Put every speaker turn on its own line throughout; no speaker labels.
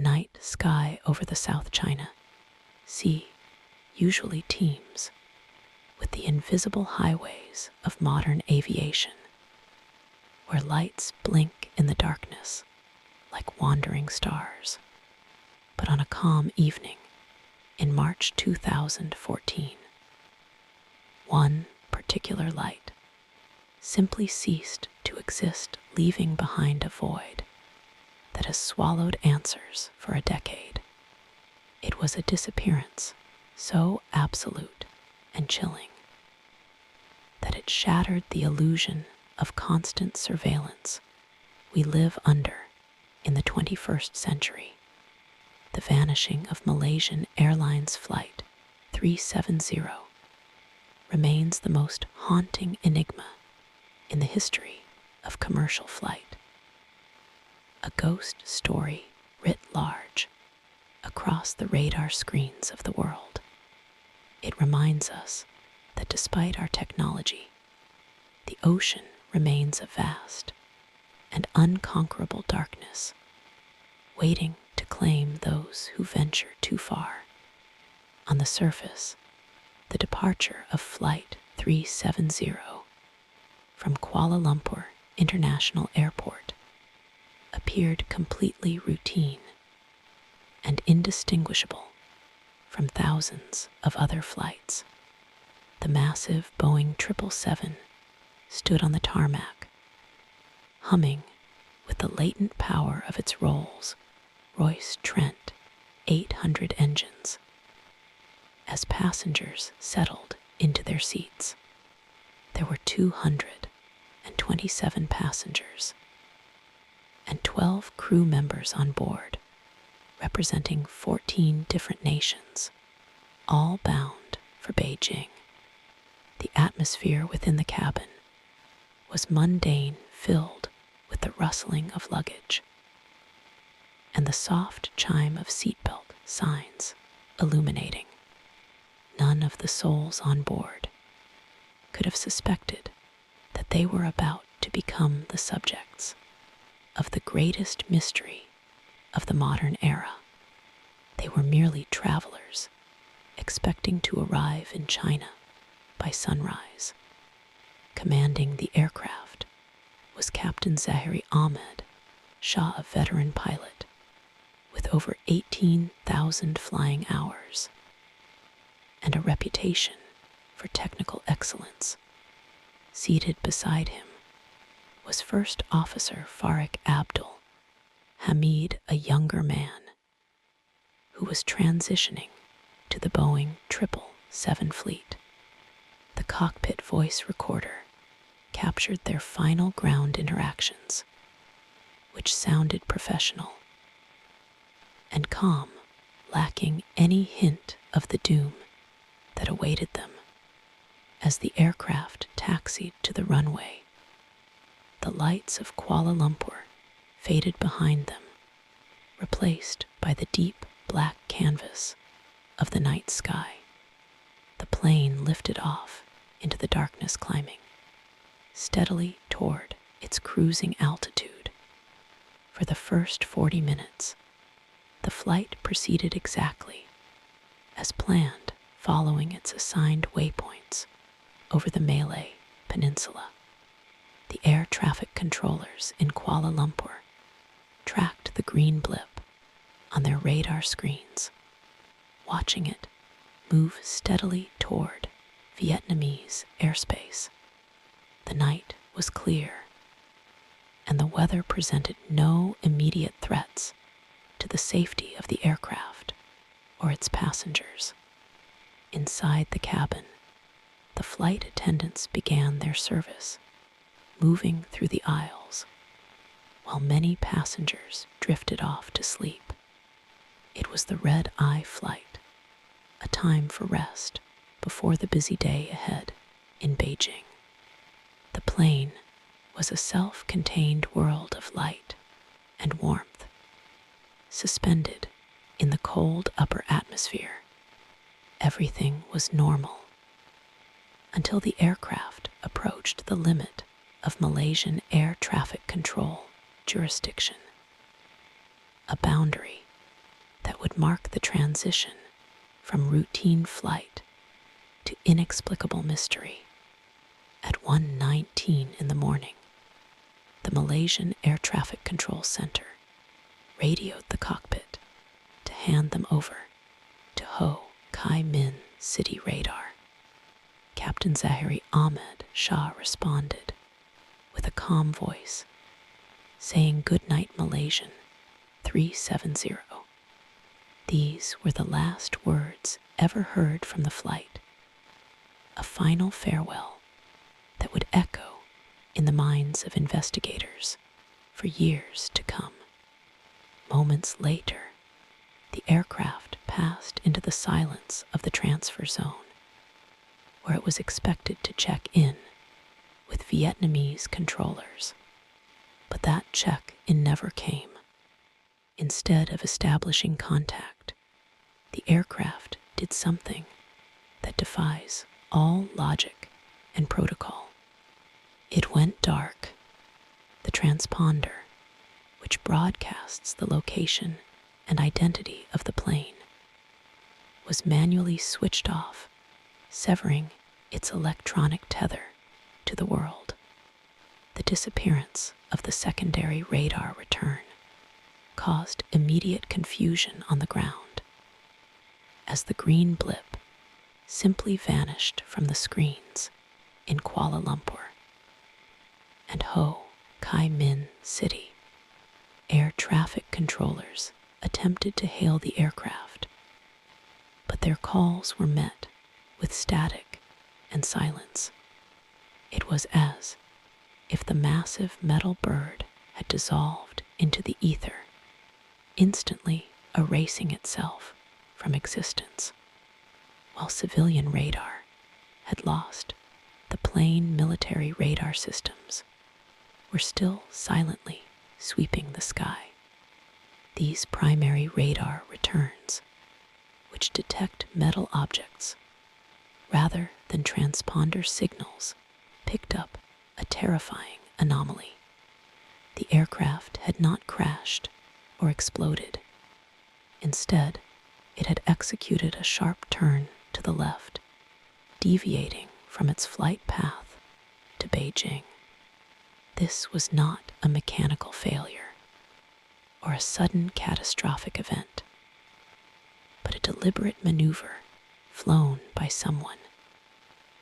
night sky over the South China Sea usually teems with the invisible highways of modern aviation, where lights blink in the darkness like wandering stars. But on a calm evening in March 2014, one particular light simply ceased to exist, leaving behind a void that has swallowed answers for a decade. It was a disappearance so absolute and chilling that it shattered the illusion of constant surveillance we live under in the 21st century. The vanishing of Malaysian Airlines Flight 370 remains the most haunting enigma in the history of commercial flight. A ghost story writ large across the radar screens of the world. It reminds us that despite our technology, the ocean remains a vast and unconquerable darkness, waiting to claim those who venture too far. On the surface, the departure of Flight 370 from Kuala Lumpur International Airport appeared completely routine and indistinguishable from thousands of other flights. The massive Boeing 777 stood on the tarmac, humming with the latent power of its Rolls-Royce Trent 800 engines. As passengers settled into their seats, there were 227 passengers and 12 crew members on board, representing 14 different nations, all bound for Beijing. The atmosphere within the cabin was mundane, filled with the rustling of luggage and the soft chime of seatbelt signs illuminating. None of the souls on board could have suspected that they were about to become the subjects of the greatest mystery of the modern era. They were merely travelers, expecting to arrive in China by sunrise. Commanding the aircraft was Captain Zahiri Ahmed Shah, a veteran pilot with over 18,000 flying hours and a reputation for technical excellence. Seated beside him was First Officer Farik Abdul Hamid, a younger man who was transitioning to the Boeing 777 fleet. The cockpit voice recorder captured their final ground interactions, which sounded professional and calm, lacking any hint of the doom that awaited them. As the aircraft taxied to the runway, the lights of Kuala Lumpur faded behind them, replaced by the deep black canvas of the night sky. The plane lifted off into the darkness, climbing steadily toward its cruising altitude. For the first 40 minutes, the flight proceeded exactly as planned, following its assigned waypoints over the Malay Peninsula. The air traffic controllers in Kuala Lumpur tracked the green blip on their radar screens, watching it move steadily toward Vietnamese airspace. The night was clear, and the weather presented no immediate threats to the safety of the aircraft or its passengers. Inside the cabin, the flight attendants began their service, moving through the aisles, while many passengers drifted off to sleep. It was the red-eye flight, a time for rest before the busy day ahead in Beijing. The plane was a self-contained world of light and warmth, suspended in the cold upper atmosphere. Everything was normal until the aircraft approached the limit of Malaysian air traffic control jurisdiction, a boundary that would mark the transition from routine flight to inexplicable mystery. At 1:19 in the morning, the Malaysian Air Traffic Control Center radioed the cockpit to hand them over to Ho Chi Minh City radar. Captain Zahiri Ahmed Shah responded with a calm voice, saying "Good night, Malaysian 370. These were the last words ever heard from the flight, a final farewell that would echo in the minds of investigators for years to come. Moments later, the aircraft passed into the silence of the transfer zone, where it was expected to check in with Vietnamese controllers. But that check-in never came. Instead of establishing contact, the aircraft did something that defies all logic and protocol. It went dark. The transponder, which broadcasts the location and identity of the plane, was manually switched off, severing its electronic tether to the world. The disappearance of the secondary radar return caused immediate confusion on the ground, as the green blip simply vanished from the screens in Kuala Lumpur. And Ho Chi Minh City air traffic controllers attempted to hail the aircraft, but their calls were met with static and silence. It was as if the massive metal bird had dissolved into the ether, instantly erasing itself from existence, while civilian radar had lost. The plain military radar systems were still silently sweeping the sky. These primary radar returns, which detect metal objects rather than transponder signals, picked up a terrifying anomaly. The aircraft had not crashed or exploded. Instead, it had executed a sharp turn to the left, deviating from its flight path to Beijing. This was not a mechanical failure or a sudden catastrophic event, but a deliberate maneuver flown by someone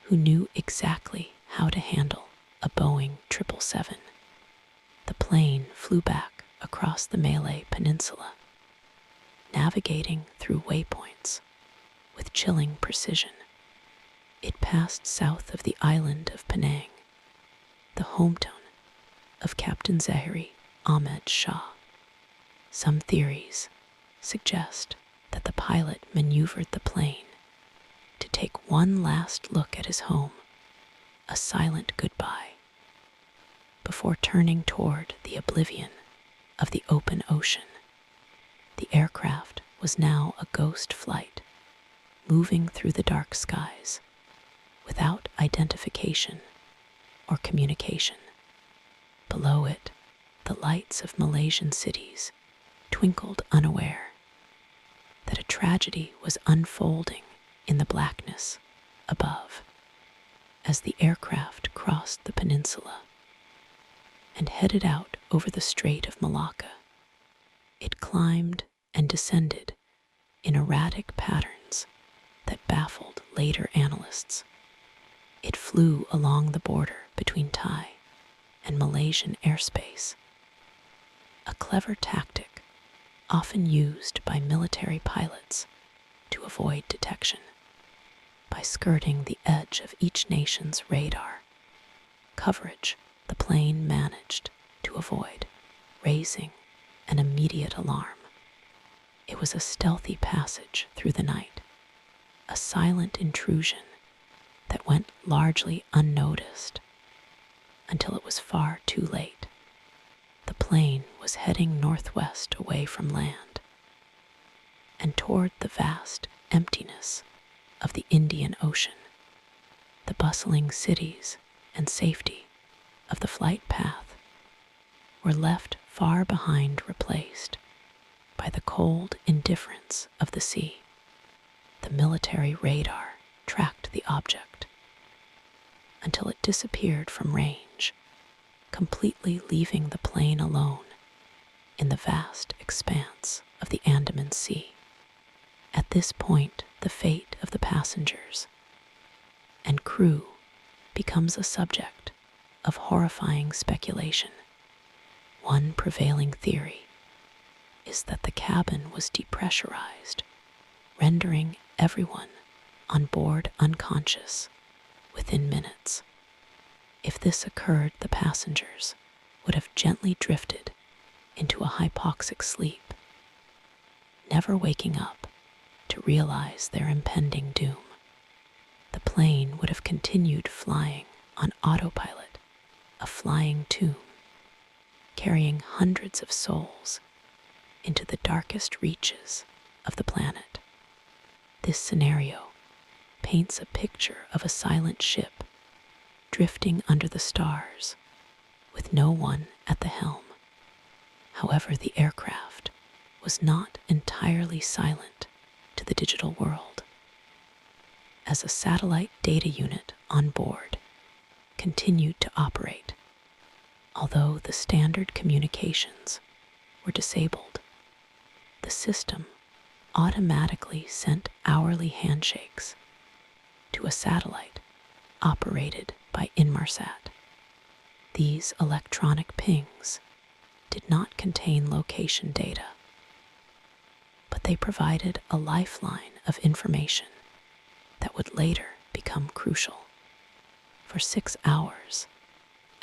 who knew exactly how to handle a Boeing 777. The plane flew back across the Malay Peninsula, navigating through waypoints with chilling precision. It passed south of the island of Penang, the hometown of Captain Zahiri Ahmed Shah. Some theories suggest that the pilot maneuvered the plane to take one last look at his home, a silent goodbye, before turning toward the oblivion of the open ocean. The aircraft was now a ghost flight, moving through the dark skies, without identification or communication. Below it, the lights of Malaysian cities twinkled, unaware that a tragedy was unfolding in the blackness above. As the aircraft crossed the peninsula and headed out over the Strait of Malacca, it climbed and descended in erratic patterns that baffled later analysts. It flew along the border between Thai and Malaysian airspace, a clever tactic often used by military pilots to avoid detection. By skirting the edge of each nation's radar coverage, the plane managed to avoid raising an immediate alarm. It was a stealthy passage through the night, a silent intrusion that went largely unnoticed until it was far too late. The plane was heading northwest away from land and toward the vast emptiness of the Indian Ocean. The bustling cities and safety of the flight path were left far behind, replaced by the cold indifference indifference of the sea. The military radar tracked the object until it disappeared from range, completely leaving the plane alone in the vast expanse of the Andaman Sea. At this point, the fate of the passengers and crew becomes a subject of horrifying speculation. One prevailing theory is that the cabin was depressurized, rendering everyone on board unconscious within minutes. If this occurred, the passengers would have gently drifted into a hypoxic sleep, never waking up to realize their impending doom. The plane would have continued flying on autopilot, a flying tomb, carrying hundreds of souls into the darkest reaches of the planet. This scenario paints a picture of a silent ship drifting under the stars with no one at the helm. However, the aircraft was not entirely silent to the digital world, as a satellite data unit on board continued to operate. Although the standard communications were disabled, the system automatically sent hourly handshakes to a satellite operated by Inmarsat. These electronic pings did not contain location data, but they provided a lifeline of information that would later become crucial. For 6 hours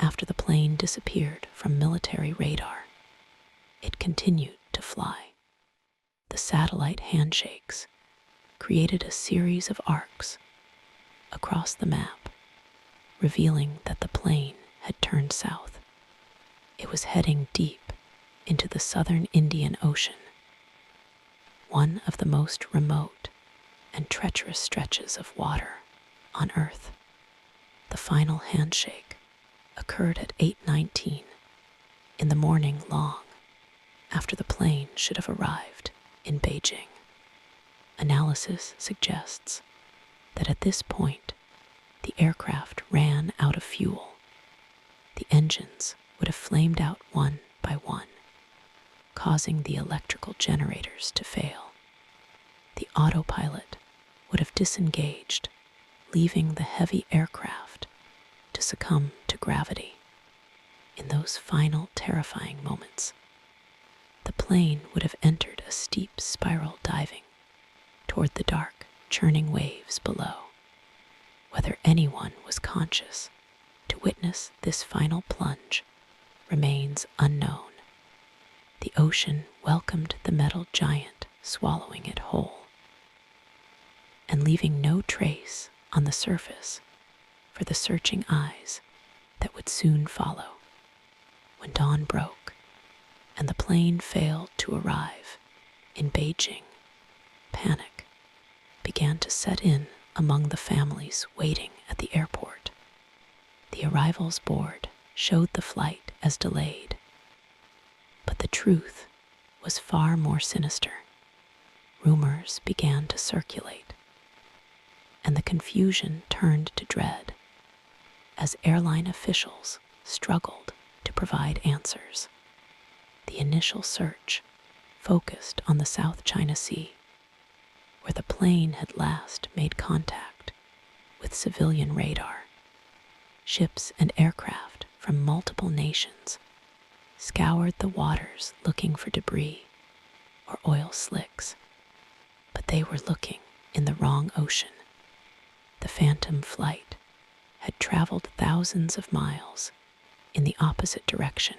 after the plane disappeared from military radar, it continued to fly. The satellite handshakes created a series of arcs across the map, revealing that the plane had turned south. It was heading deep into the southern Indian Ocean, one of the most remote and treacherous stretches of water on Earth. The final handshake occurred at 8:19 in the morning, long after the plane should have arrived in Beijing. Analysis suggests that at this point, the aircraft ran out of fuel. The engines would have flamed out one by one, causing the electrical generators to fail. The autopilot would have disengaged, leaving the heavy aircraft to succumb to gravity. In those final terrifying moments, the plane would have entered a steep spiral, diving toward the dark, churning waves below. Whether anyone was conscious to witness this final plunge remains unknown. The ocean welcomed the metal giant, swallowing it whole and leaving no trace on the surface for the searching eyes that would soon follow. When dawn broke and the plane failed to arrive in Beijing, panic began to set in among the families waiting at the airport. The arrivals board showed the flight as delayed, but the truth was far more sinister. Rumors began to circulate, and the confusion turned to dread as airline officials struggled to provide answers. The initial search focused on the South China Sea, where the plane had last made contact with civilian radar. Ships and aircraft from multiple nations scoured the waters looking for debris or oil slicks, but they were looking in the wrong ocean. The phantom flight had traveled thousands of miles in the opposite direction,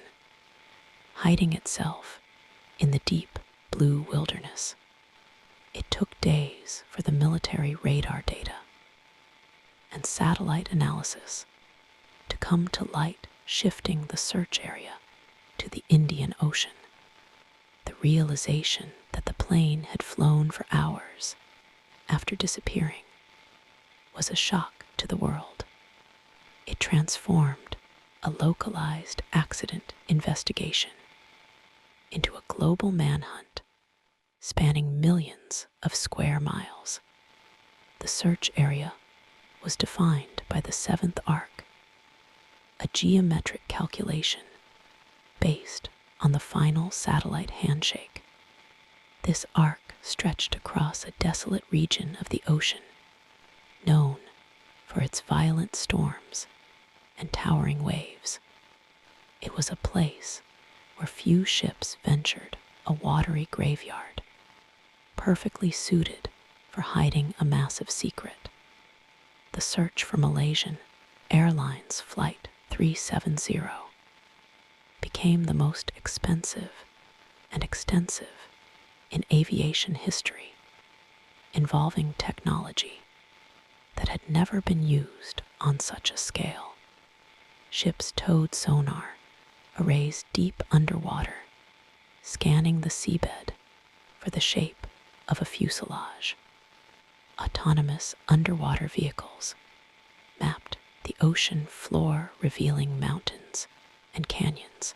hiding itself in the deep blue wilderness. It took days for the military radar data and satellite analysis to come to light, shifting the search area to the Indian Ocean. The realization that the plane had flown for hours after disappearing was a shock to the world. It transformed a localized accident investigation into a global manhunt spanning millions of square miles. The search area was defined by the seventh arc, a geometric calculation based on the final satellite handshake. This arc stretched across a desolate region of the ocean, known for its violent storms and towering waves. It was a place where few ships ventured, a watery graveyard, perfectly suited for hiding a massive secret. The search for Malaysian Airlines Flight 370 became the most expensive and extensive in aviation history, involving technology that had never been used on such a scale. Ships towed sonar arrays deep underwater, scanning the seabed for the shape of a fuselage. Autonomous underwater vehicles mapped the ocean floor, revealing mountains and canyons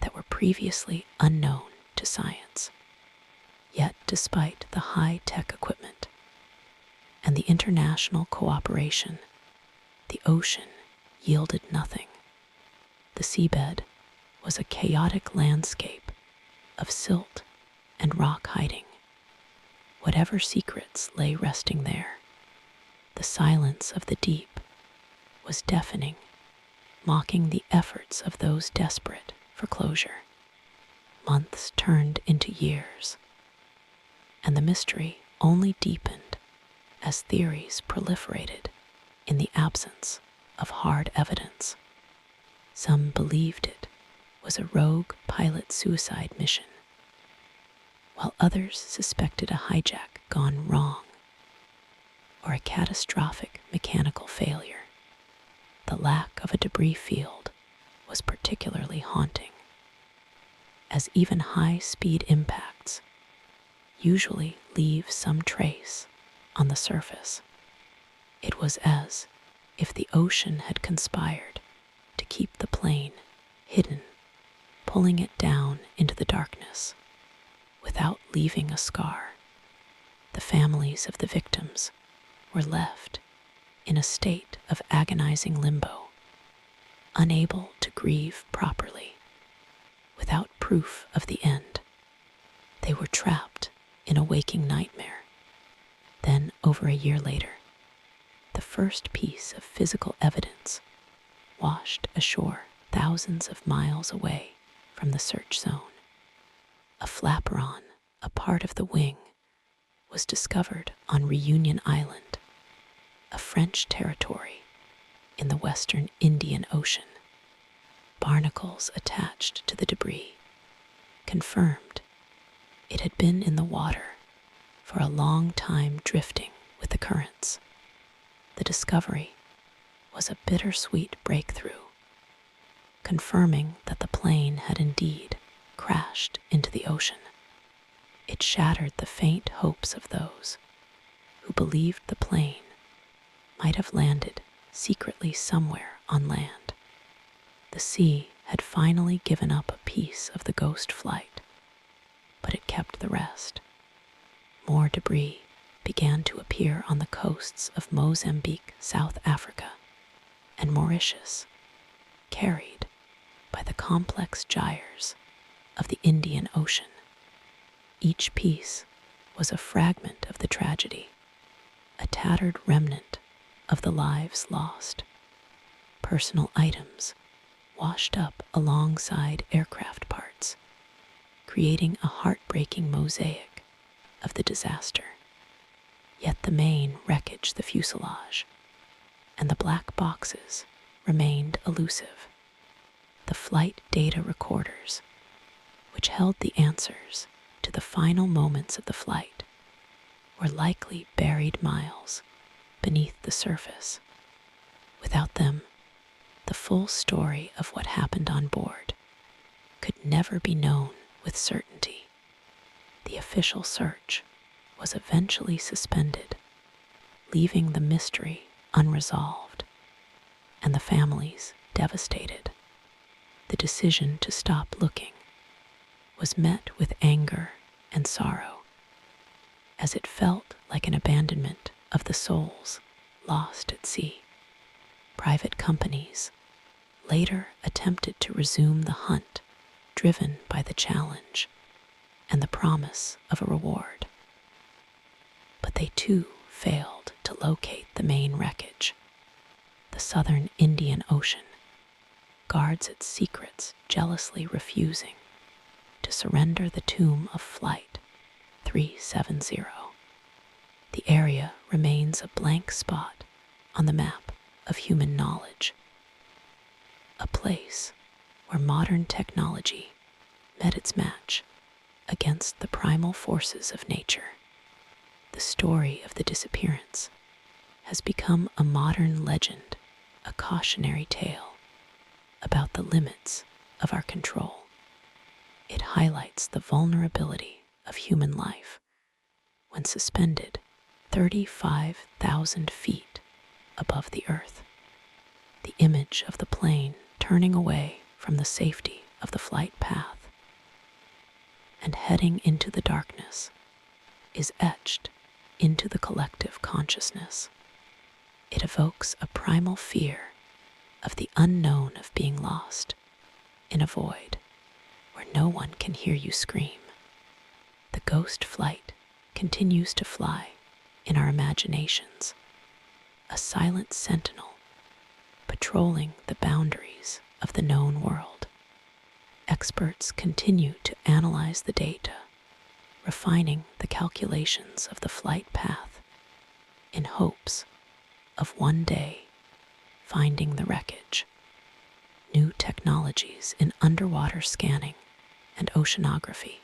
that were previously unknown to science. Yet, despite the high-tech equipment and the international cooperation, the ocean yielded nothing. The seabed was a chaotic landscape of silt and rock hiding whatever secrets lay resting there. The silence of the deep was deafening, mocking the efforts of those desperate for closure. Months turned into years, and the mystery only deepened as theories proliferated in the absence of hard evidence. Some believed it was a rogue pilot suicide mission, while others suspected a hijack gone wrong or a catastrophic mechanical failure. The lack of a debris field was particularly haunting, as even high-speed impacts usually leave some trace on the surface. It was as if the ocean had conspired to keep the plane hidden, pulling it down into the darkness without leaving a scar. The families of the victims were left in a state of agonizing limbo, unable to grieve properly. Without proof of the end, they were trapped in a waking nightmare. Then, over a year later, the first piece of physical evidence washed ashore thousands of miles away from the search zone. A flaperon, a part of the wing, was discovered on Reunion Island, a French territory in the western Indian Ocean. Barnacles attached to the debris confirmed it had been in the water for a long time, drifting with the currents. The discovery was a bittersweet breakthrough, confirming that the plane had indeed crashed into the ocean. It shattered the faint hopes of those who believed the plane might have landed secretly somewhere on land. The sea had finally given up a piece of the ghost flight, but it kept the rest. More debris began to appear on the coasts of Mozambique, South Africa, and Mauritius, carried by the complex gyres of the Indian Ocean. Each piece was a fragment of the tragedy, a tattered remnant of the lives lost. Personal items washed up alongside aircraft parts, creating a heartbreaking mosaic of the disaster. Yet the main wreckage, the fuselage, and the black boxes remained elusive. The flight data recorders, which held the answers to the final moments of the flight, were likely buried miles beneath the surface. Without them, the full story of what happened on board could never be known with certainty. The official search was eventually suspended, leaving the mystery unresolved and the families devastated. The decision to stop looking was met with anger and sorrow, as it felt like an abandonment of the souls lost at sea. Private companies later attempted to resume the hunt, driven by the challenge and the promise of a reward. But they too failed to locate the main wreckage. The southern Indian Ocean guards its secrets, jealously refusing to surrender the tomb of Flight 370. The area remains a blank spot on the map of human knowledge, a place where modern technology met its match against the primal forces of nature. The story of the disappearance has become a modern legend, a cautionary tale about the limits of our control. It highlights the vulnerability of human life when suspended 35,000 feet above the earth. The image of the plane turning away from the safety of the flight path and heading into the darkness is etched into the collective consciousness. It evokes a primal fear of the unknown, of being lost in a void where no one can hear you scream. The ghost flight continues to fly in our imaginations, a silent sentinel patrolling the boundaries of the known world. Experts continue to analyze the data, refining the calculations of the flight path in hopes of one day finding the wreckage. New technologies in underwater scanning and oceanography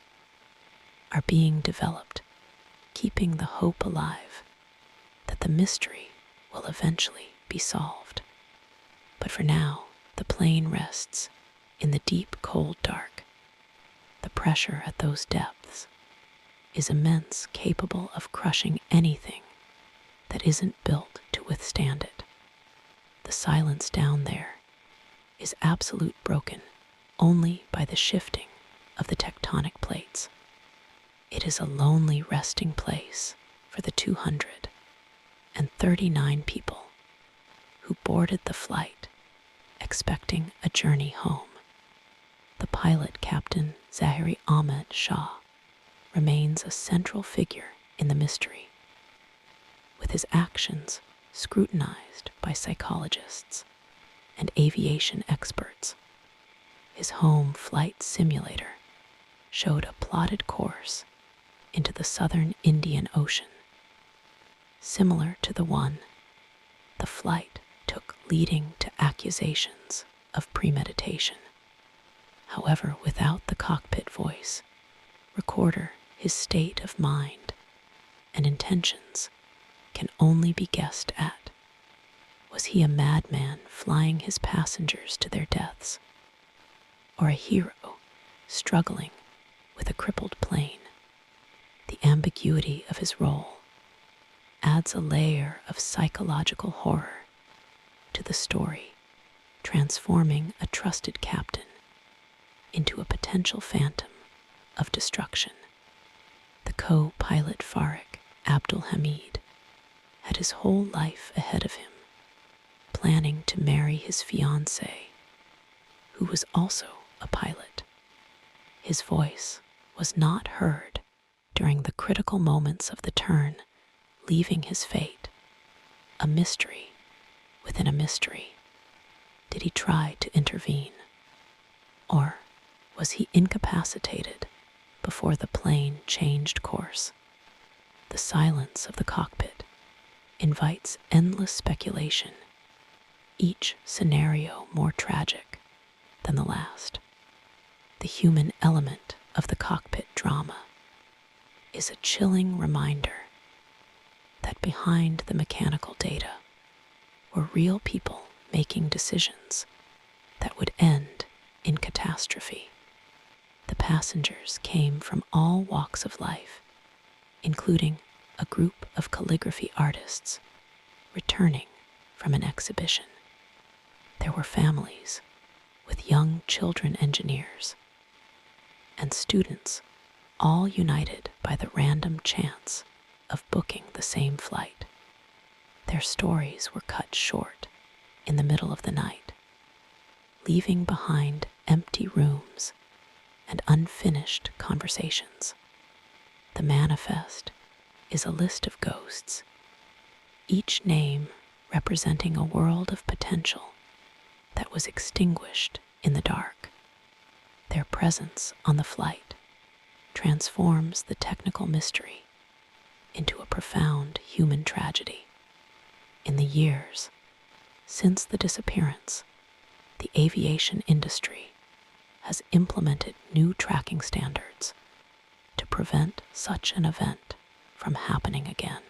are being developed, keeping the hope alive that the mystery will eventually be solved. But for now, the plane rests in the deep, cold dark. The pressure at those depths is immense, capable of crushing anything that isn't built to withstand it. The silence down there is absolute, broken only by the shifting of the tectonic plates. It is a lonely resting place for the 239 people who boarded the flight, expecting a journey home. The pilot, Captain Zahiri Ahmed Shah, remains a central figure in the mystery, with his actions scrutinized by psychologists and aviation experts. His home flight simulator showed a plotted course into the southern Indian Ocean, similar to the one the flight took, leading to accusations of premeditation. However, without the cockpit voice recorder, his state of mind and intentions can only be guessed at. Was he a madman flying his passengers to their deaths, or a hero struggling with a crippled plane? The ambiguity of his role adds a layer of psychological horror to the story, transforming a trusted captain into a potential phantom of destruction. The co-pilot, Farik Abdul Hamid, had his whole life ahead of him, planning to marry his fiancée, who was also a pilot. His voice was not heard during the critical moments of the turn, leaving his fate a mystery within a mystery. Did he try to intervene, or was he incapacitated before the plane changed course? The silence of the cockpit invites endless speculation, each scenario more tragic than the last. The human element of the cockpit drama is a chilling reminder that behind the mechanical data were real people making decisions that would end in catastrophe. The passengers came from all walks of life, including a group of calligraphy artists returning from an exhibition. There were families with young children, engineers, and students all united by the random chance of booking the same flight. Their stories were cut short in the middle of the night, leaving behind empty rooms and unfinished conversations. The manifest is a list of ghosts, each name representing a world of potential that was extinguished in the dark. Their presence on the flight transforms the technical mystery into a profound human tragedy. In the years since the disappearance, the aviation industry has implemented new tracking standards to prevent such an event from happening again.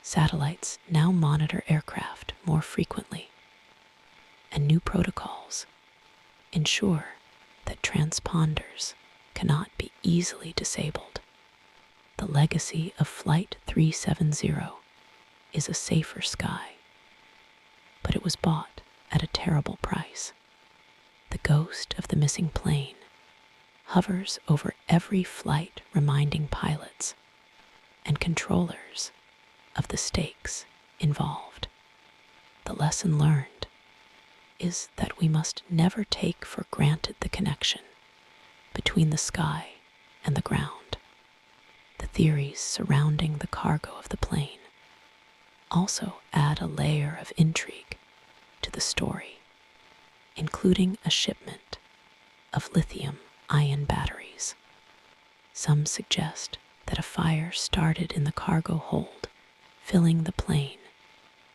Satellites now monitor aircraft more frequently, and new protocols ensure that transponders cannot be easily disabled. The legacy of Flight 370 is a safer sky, but it was bought at a terrible price. The ghost of the missing plane hovers over every flight, reminding pilots and controllers of the stakes involved. The lesson learned is that we must never take for granted the connection between the sky and the ground. The theories surrounding the cargo of the plane also add a layer of intrigue to the story, including a shipment of lithium-ion batteries. Some suggest that a fire started in the cargo hold, filling the plane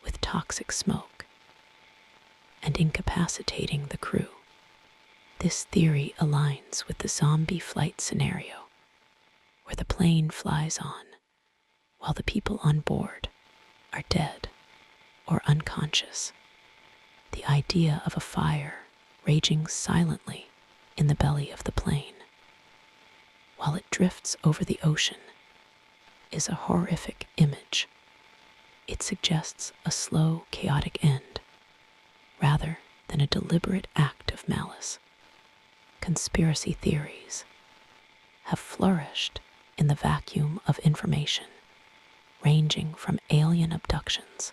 with toxic smoke and incapacitating the crew. This theory aligns with the zombie flight scenario, where the plane flies on while the people on board are dead or unconscious. The idea of a fire raging silently in the belly of the plane while it drifts over the ocean is a horrific image. It suggests a slow, chaotic end rather than a deliberate act of malice. Conspiracy theories have flourished in the vacuum of information, ranging from alien abductions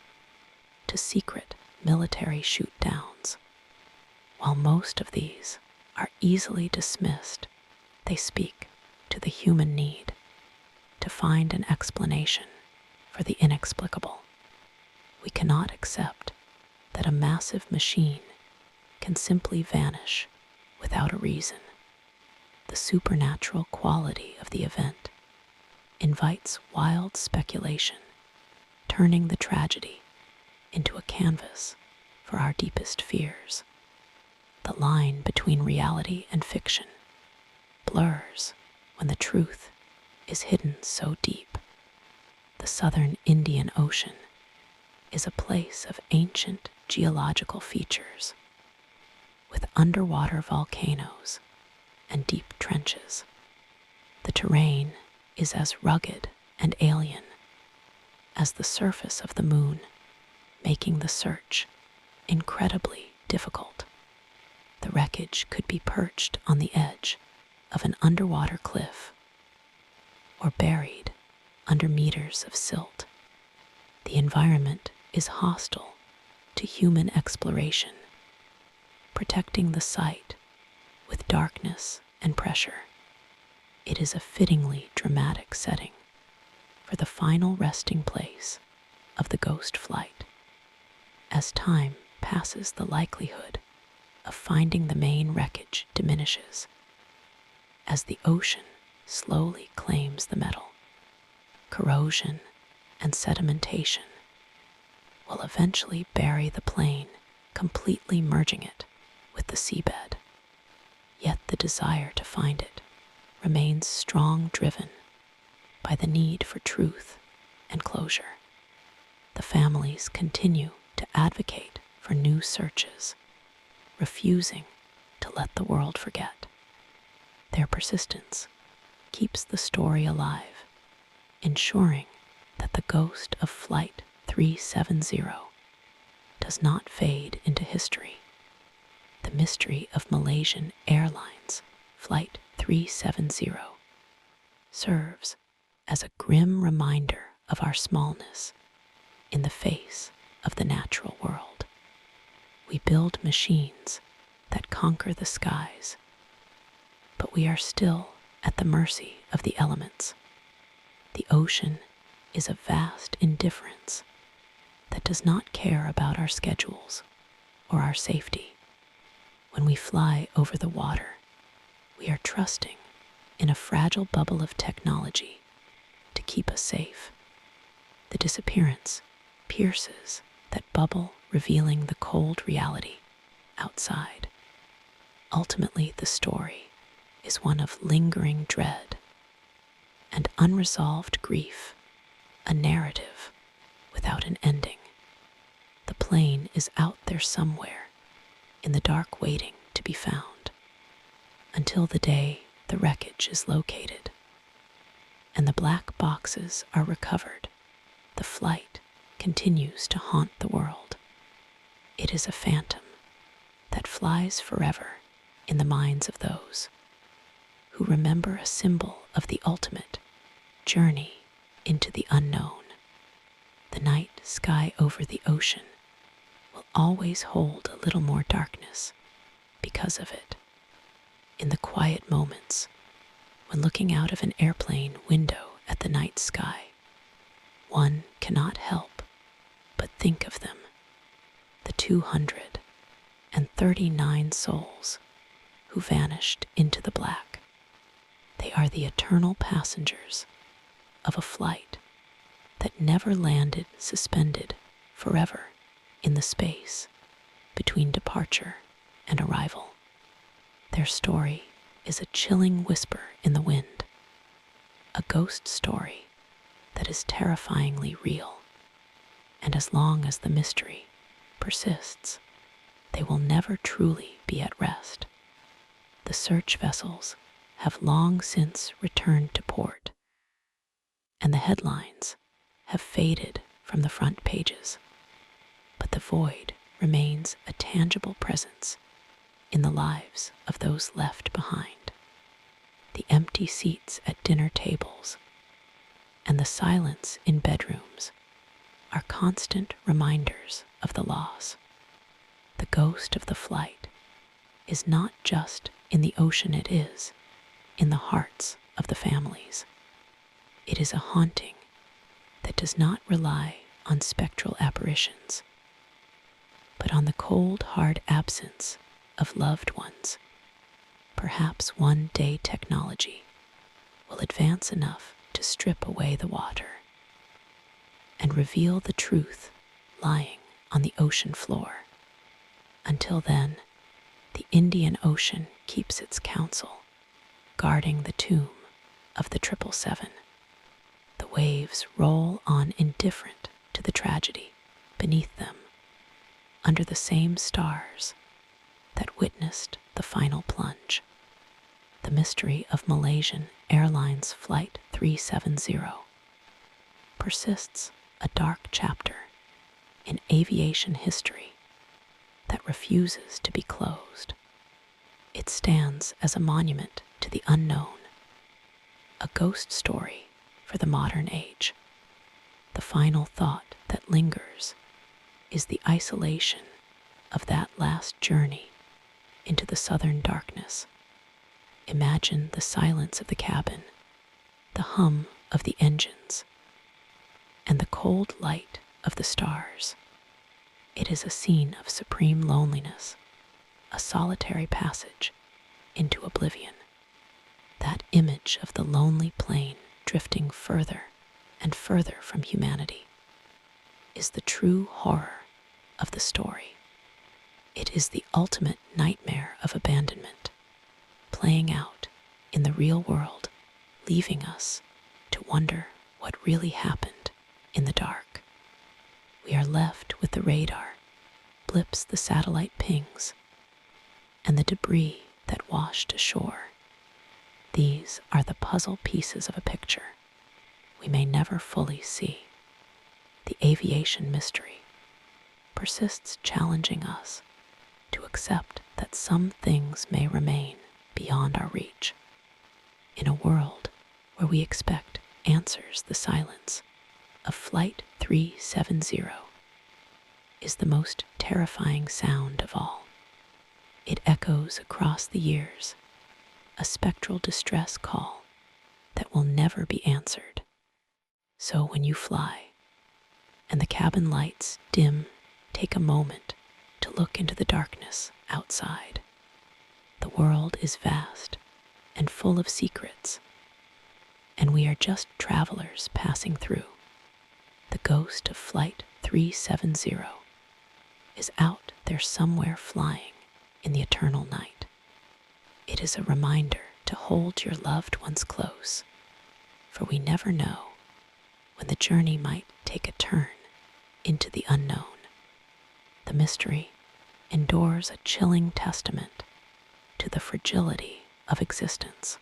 to secret military shoot-downs. While most of these are easily dismissed, they speak to the human need to find an explanation for the inexplicable. We cannot accept that a massive machine can simply vanish without a reason. The supernatural quality of the event invites wild speculation, turning the tragedy into a canvas for our deepest fears. The line between reality and fiction blurs when the truth is hidden so deep. The southern Indian Ocean is a place of ancient geological features, with underwater volcanoes and deep trenches. The terrain is as rugged and alien as the surface of the moon, making the search incredibly difficult. The wreckage could be perched on the edge of an underwater cliff or buried under meters of silt. The environment is hostile to human exploration, protecting the site with darkness and pressure. It is a fittingly dramatic setting for the final resting place of the ghost flight. As time passes, the likelihood of finding the main wreckage diminishes as the ocean slowly claims the metal. Corrosion and sedimentation will eventually bury the plane, completely merging it with the seabed. Yet the desire to find it remains strong, driven by the need for truth and closure. The families continue to advocate for new searches, refusing to let the world forget. Their persistence keeps the story alive, ensuring that the ghost of Flight 370 does not fade into history. The mystery of Malaysian Airlines Flight 370 serves as a grim reminder of our smallness in the face of the natural world. We build machines that conquer the skies, but we are still at the mercy of the elements. The ocean is a vast indifference that does not care about our schedules or our safety. When we fly over the water, we are trusting in a fragile bubble of technology to keep us safe. The disappearance pierces that bubble, revealing the cold reality outside. Ultimately, the story is one of lingering dread and unresolved grief, a narrative without an ending. The plane is out there somewhere, in the dark, waiting to be found, until the day the wreckage is located and the black boxes are recovered. The flight continues to haunt the world. It is a phantom that flies forever in the minds of those who remember, a symbol of the ultimate journey into the unknown. The night sky over the ocean will always hold a little more darkness because of it. In the quiet moments, when looking out of an airplane window at the night sky, one cannot help but think of them, the 239 souls who vanished into the black. They are the eternal passengers of a flight that never landed, suspended forever in the space between departure and arrival. Their story is a chilling whisper in the wind, a ghost story that is terrifyingly real. And as long as the mystery persists, they will never truly be at rest. The search vessels have long since returned to port, and the headlines have faded from the front pages, but the void remains a tangible presence in the lives of those left behind. The empty seats at dinner tables and the silence in bedrooms are constant reminders of the loss. The ghost of the flight is not just in the ocean, it is in the hearts of the families. It is a haunting that does not rely on spectral apparitions, but on the cold, hard absence of loved ones. Perhaps one day technology will advance enough to strip away the water and reveal the truth lying on the ocean floor. Until then, the Indian Ocean keeps its counsel, guarding the tomb of the 777. The waves roll on, indifferent to the tragedy beneath them, under the same stars that witnessed the final plunge. The mystery of Malaysian Airlines Flight 370 persists, a dark chapter in aviation history that refuses to be closed. It stands as a monument to the unknown, a ghost story for the modern age. The final thought that lingers is the isolation of that last journey into the southern darkness. Imagine the silence of the cabin, the hum of the engines, and the cold light of the stars. It is a scene of supreme loneliness, a solitary passage into oblivion. That image of the lonely plane drifting further and further from humanity is the true horror of the story. It is the ultimate nightmare of abandonment, playing out in the real world, leaving us to wonder what really happened in the dark. We are left with the radar, blips, the satellite pings, and the debris that washed ashore. These are the puzzle pieces of a picture we may never fully see. The aviation mystery persists, challenging us to accept that some things may remain beyond our reach. In a world where we expect answers. The silence of Flight 370 is the most terrifying sound of all. It echoes across the years, a spectral distress call that will never be answered. So when you fly and the cabin lights dim, take a moment to look into the darkness outside. The world is vast and full of secrets, and we are just travelers passing through. The ghost of Flight 370 is out there somewhere, flying in the eternal night. It is a reminder to hold your loved ones close, for we never know when the journey might take a turn into the unknown. The mystery endures, a chilling testament to the fragility of existence.